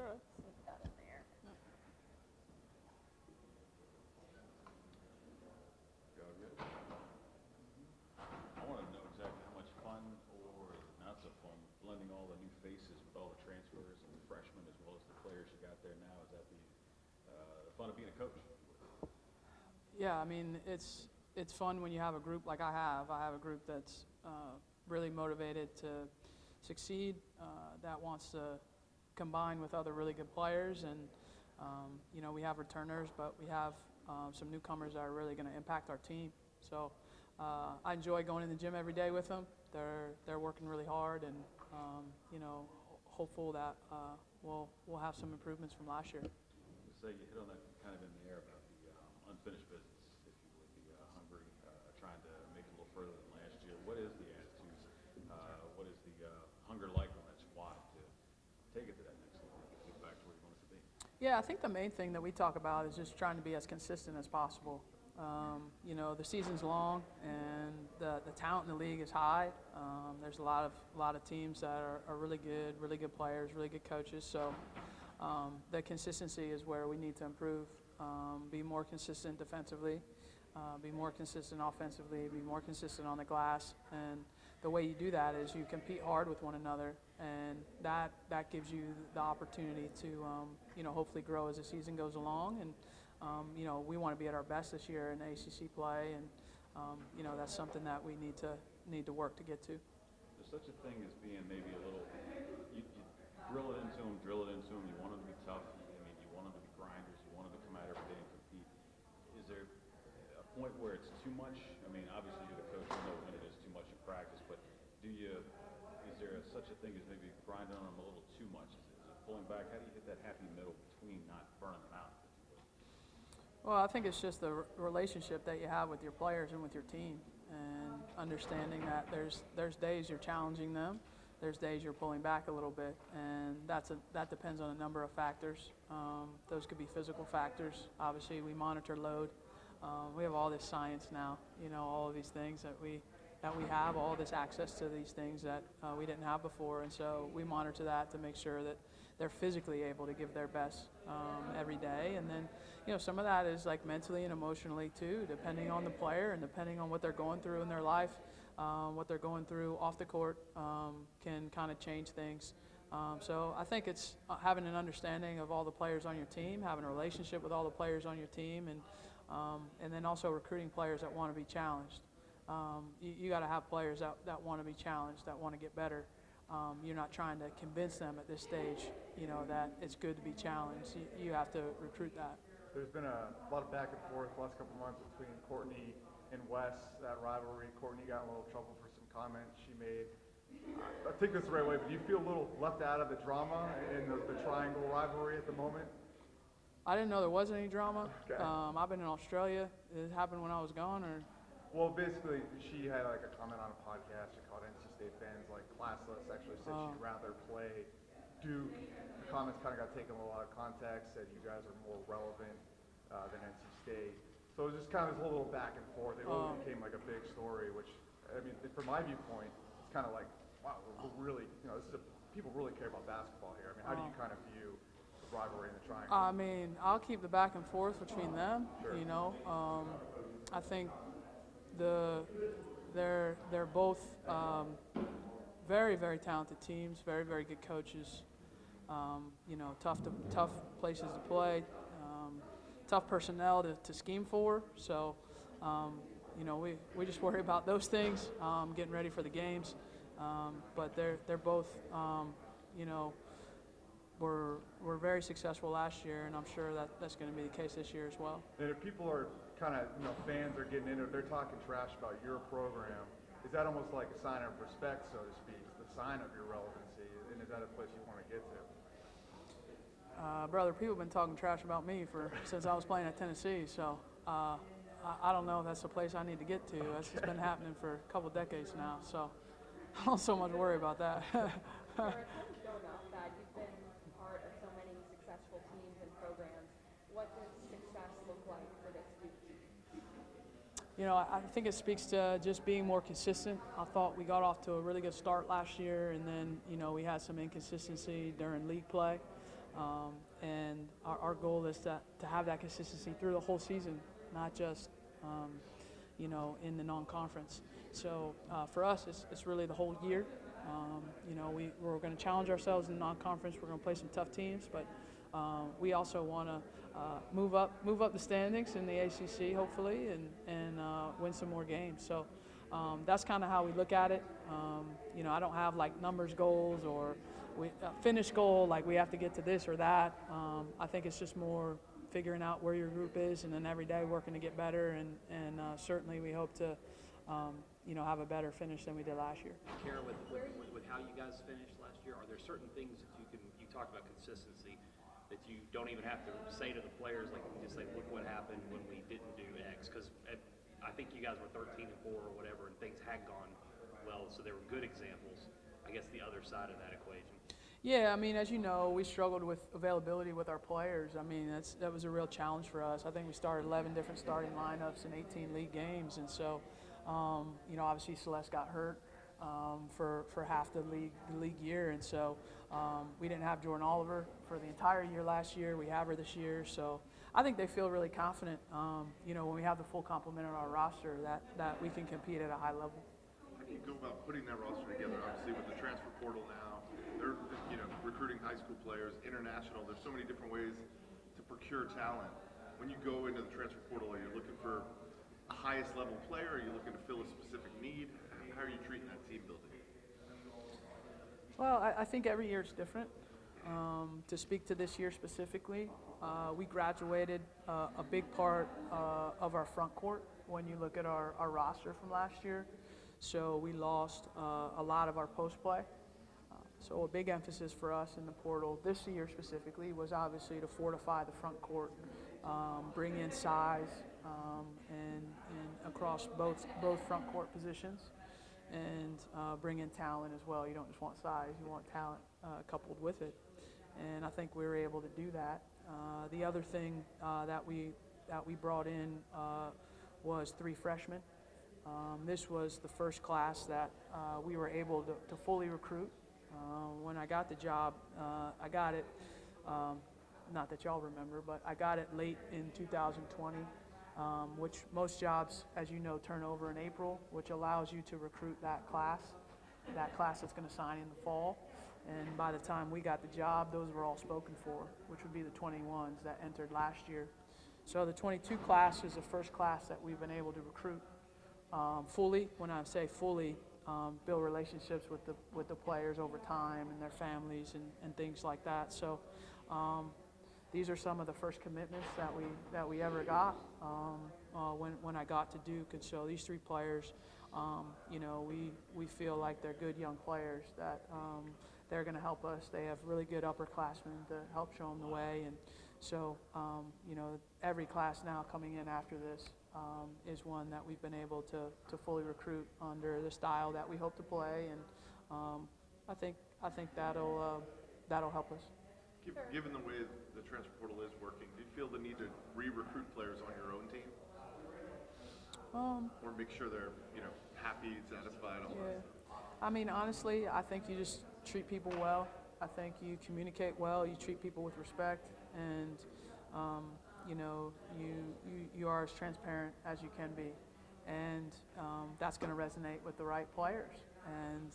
all right. Sneak that in there. Go good. I want to know exactly how much fun or not so fun blending all the new faces with all the transfers and the freshmen as well as the players you got there now. Is that the fun of being a coach? Yeah, I mean, it's fun when you have a group like I have. I have a group that's really motivated to succeed, that wants to combine with other really good players, and you know, we have returners, but we have some newcomers that are really going to impact our team. So I enjoy going in the gym every day with them. They're working really hard, and you know, hopeful that we'll have some improvements from last year. So you hit on that kind of in the air about the unfinished business, if you would, the hungry, trying to make it a little further than last year. What is the attitude? What is the hunger like on that squad to take it to that next level, get back to where you want it to be? Yeah, I think the main thing that we talk about is just trying to be as consistent as possible. You know, the season's long, and the talent in the league is high. There's a lot of teams that are really good players, really good coaches. So the consistency is where we need to improve. Be more consistent defensively, be more consistent offensively, be more consistent on the glass. And the way you do that is you compete hard with one another, and that gives you the opportunity to you know, hopefully grow as the season goes along. And you know, we want to be at our best this year in ACC play, and you know, that's something that we need to work to get to. There's such a thing as being maybe a little, you drill it into them. You want them to be tough. I mean, you want them to be grinders. You want them to come out every day and compete. Is there a point where it's too much? I mean, obviously you're the coach, you know when it is too much in practice, but is there such a thing as maybe grinding on them a little too much? Is it pulling back? How do you hit that happy middle between not burning them out? Well, I think it's just the relationship that you have with your players and with your team, and understanding that there's days you're challenging them, there's days you're pulling back a little bit, and that depends on a number of factors. Those could be physical factors. Obviously, we monitor load. We have all this science now, you know, all of these things that we have, all this access to these things that we didn't have before, and so we monitor that to make sure that they're physically able to give their best every day. And then, you know, some of that is like mentally and emotionally too, depending on the player and depending on what they're going through in their life. What they're going through off the court can kind of change things. So I think it's having an understanding of all the players on your team, having a relationship with all the players on your team, and then also recruiting players that want to be challenged. You got to have players that want to be challenged, that want to get better. You're not trying to convince them at this stage, you know, that it's good to be challenged. You have to recruit that. There's been a lot of back and forth the last couple of months between Courtney and Wes, that rivalry. Courtney got in a little trouble for some comments she made. I think that's the right way, but do you feel a little left out of the drama in the triangle rivalry at the moment? I didn't know there was any drama. Okay. I've been in Australia. It happened when I was gone, or? Well, basically, she had like a comment on a podcast. She called NC State fans like classless. Actually said she'd rather play Duke. The comments kind of got taken a little out of context. Said you guys are more relevant than NC State. So it was just kind of this whole little back and forth. It really became like a big story. Which, I mean, from my viewpoint, it's kind of like, wow, we're really, you know, people really care about basketball here. I mean, how do you kind of view the rivalry in the triangle? I mean, I'll keep the back and forth between them. Sure. You know, I think they're both very, very talented teams, very, very good coaches. You know, tough places to play, tough personnel to scheme for. So, you know, we just worry about those things, getting ready for the games. But they're both, you know, were very successful last year, and I'm sure that's going to be the case this year as well. And if people are kind of, you know, fans are getting into it, they're talking trash about your program, is that almost like a sign of respect, so to speak? It's the sign of your relevancy, and is that a place you want to get to? Brother, people have been talking trash about me since I was playing at Tennessee, so I don't know if that's the place I need to get to. That's just been happening for a couple decades now, so I don't so much worry about that. Eric, how do you feel about that? You've been part of so many successful teams and programs. What does success look like for this Duke team? You know, I think it speaks to just being more consistent. I thought we got off to a really good start last year, and then, you know, we had some inconsistency during league play. And our goal is to have that consistency through the whole season, not just in the non-conference. So for us, it's really the whole year. We're going to challenge ourselves in non-conference. We're going to play some tough teams, but we also want to move up the standings in the ACC, hopefully, and win some more games. So that's kind of how we look at it. I don't have like numbers goals or finish goal, like we have to get to this or that. I think it's just more figuring out where your group is, and then every day working to get better. And certainly we hope to, have a better finish than we did last year. Kara, with how you guys finished last year, are there certain things that you talk about consistency that you don't even have to say to the players, like you just say, look what happened when we didn't do X? Because I think you guys were 13-4 or whatever, and things had gone well, so there were good examples. I guess the other side of that equation. Yeah, I mean, as you know, we struggled with availability with our players. I mean, that was a real challenge for us. I think we started 11 different starting lineups in 18 league games, and so, obviously Celeste got hurt for half the league year, and so we didn't have Jordan Oliver for the entire year last year. We have her this year, so I think they feel really confident, when we have the full complement of our roster that we can compete at a high level. How do you go about putting that roster together? Obviously, with the transfer portal now, they're recruiting high school players, international. There's so many different ways to procure talent. When you go into the transfer portal, are you looking for a highest level player? Are you looking to fill a specific need? How are you treating that team building? Well, I think every year is different. To speak to this year specifically, we graduated a big part of our front court when you look at our roster from last year. So we lost a lot of our post play. So a big emphasis for us in the portal this year specifically was obviously to fortify the front court, bring in size and across both front court positions, and bring in talent as well. You don't just want size, you want talent coupled with it. And I think we were able to do that. The other thing that we brought in was 3 freshmen. This was the first class that we were able to fully recruit. When I got the job, I got it, not that y'all remember, but I got it late in 2020, which most jobs, as you know, turn over in April, which allows you to recruit that class that's going to sign in the fall. And by the time we got the job, those were all spoken for, which would be the 21s that entered last year. So the 22 class is the first class that we've been able to recruit fully. When I say fully, build relationships with the players over time and their families and things like that. So these are some of the first commitments that we ever got when I got to Duke. And so these 3 players, we feel like they're good young players that they're going to help us. They have really good upperclassmen to help show them the way. And so, every class now coming in after this is one that we've been able to fully recruit under the style that we hope to play. And I think that'll help us. Given the way the transfer portal is working, do you feel the need to re-recruit players on your own team? Or make sure they're, happy, satisfied, all that stuff? I mean, honestly, I think you just treat people well. I think you communicate well, you treat people with respect, and you are as transparent as you can be. And that's going to resonate with the right players. And,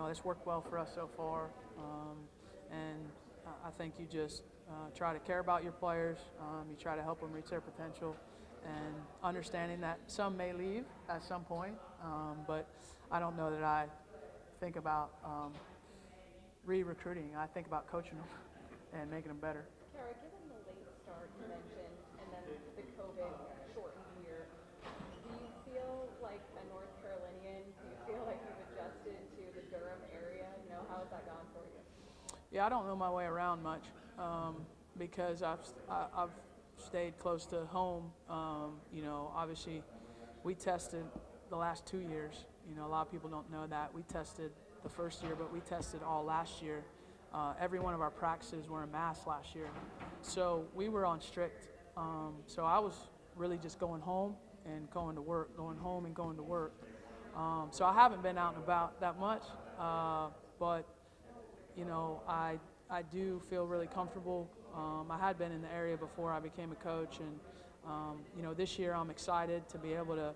it's worked well for us so far. And I think you just try to care about your players. You try to help them reach their potential, and understanding that some may leave at some point. But I don't know that I think about re-recruiting. I think about coaching them and making them better. Kara, given the late start you mentioned and then the COVID shortened year, do you feel like a North Carolinian? Do you feel like you've adjusted to the Durham area? How has that gone for you? Yeah, I don't know my way around much because I've stayed close to home. Obviously, we tested the last 2 years. A lot of people don't know that. We tested the first year, but we tested all last year. Every one of our practices were in mask last year. So we were on strict. So I was really just going home and going to work, going home and going to work. So I haven't been out and about that much. But, I do feel really comfortable. I had been in the area before I became a coach, and you know, this year I'm excited to be able to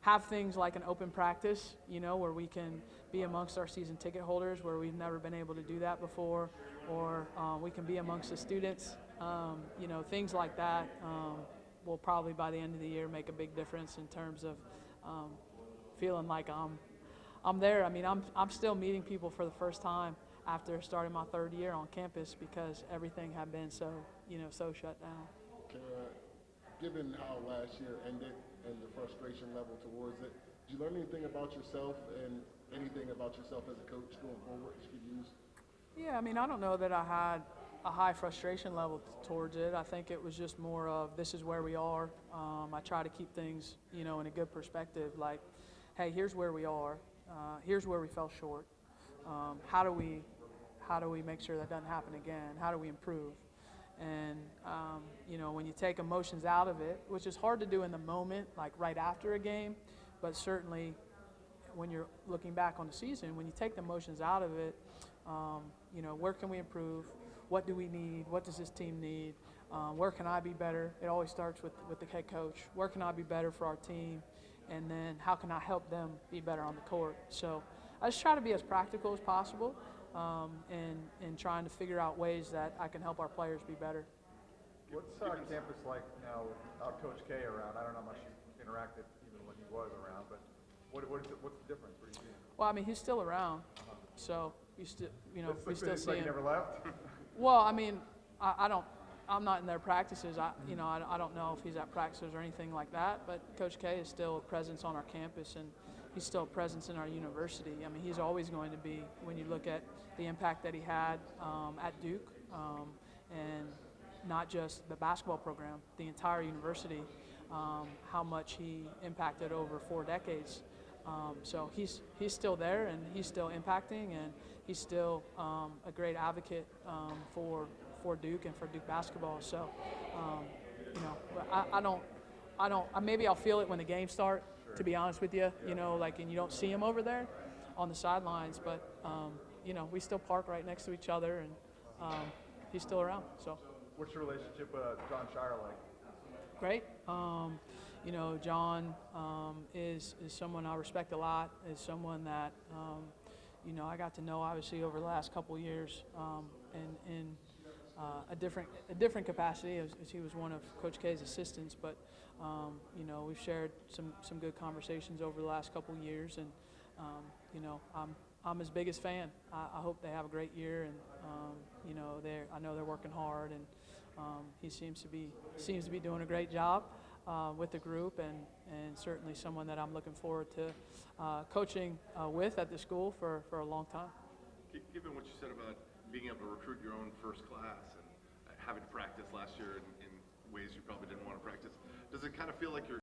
have things like an open practice, you know, where we can be amongst our season ticket holders, where we've never been able to do that before, or we can be amongst the students. You know, things like that will probably by the end of the year make a big difference in terms of feeling like I'm there. I mean, I'm still meeting people for the first time after starting my 3rd year on campus because everything had been so, you know, so shut down. Kara, given how last year ended and the frustration level towards it, did you learn anything about yourself and anything about yourself as a coach going forward that you could use? Yeah, I mean, I don't know that I had a high frustration level towards it. I think it was just more of this is where we are. I try to keep things, you know, in a good perspective. Like, hey, here's where we are. Here's where we fell short. How do we make sure that doesn't happen again? How do we improve? And you know, when you take emotions out of it, which is hard to do in the moment, like right after a game, but certainly when you're looking back on the season, when you take the emotions out of it, you know, where can we improve? What do we need? What does this team need? Where can I be better? It always starts with the head coach. Where can I be better for our team? And then how can I help them be better on the court? So I just try to be as practical as possible and trying to figure out ways that I can help our players be better. What's campus like now without Coach K around? I don't know how much you interacted even when he was around, but what's the difference? What do you see? Well, I mean, he's still around, so we still, you know, we still It's see like he him. never left? Well, I mean, I'm not in their practices. You know, I don't know if he's at practices or anything like that. But Coach K is still a presence on our campus, and he's still a presence in our university. I mean, he's always going to be when you look at the impact that he had at Duke, and not just the basketball program, the entire university. How much he impacted over 4 decades. So he's still there, and he's still impacting, and he's still a great advocate for Duke and for Duke basketball. So you know, I don't. Maybe I'll feel it when the games start. To be honest with you, you know, like, and you don't see him over there on the sidelines, but you know, we still park right next to each other, and he's still around. So. What's your relationship with John Shire like? Great. You know, John is someone I respect a lot, is someone that, you know, I got to know obviously over the last couple of years in a different capacity as he was one of Coach K's assistants. But, you know, we've shared some good conversations over the last couple of years, and, you know, I'm his biggest fan. I hope they have a great year, and, you know, I know they're working hard, and he seems to be doing a great job with the group, and certainly someone that I'm looking forward to coaching with at the school for a long time. Given what you said about being able to recruit your own first class and having to practice last year in ways you probably didn't want to practice, does it kind of feel like you're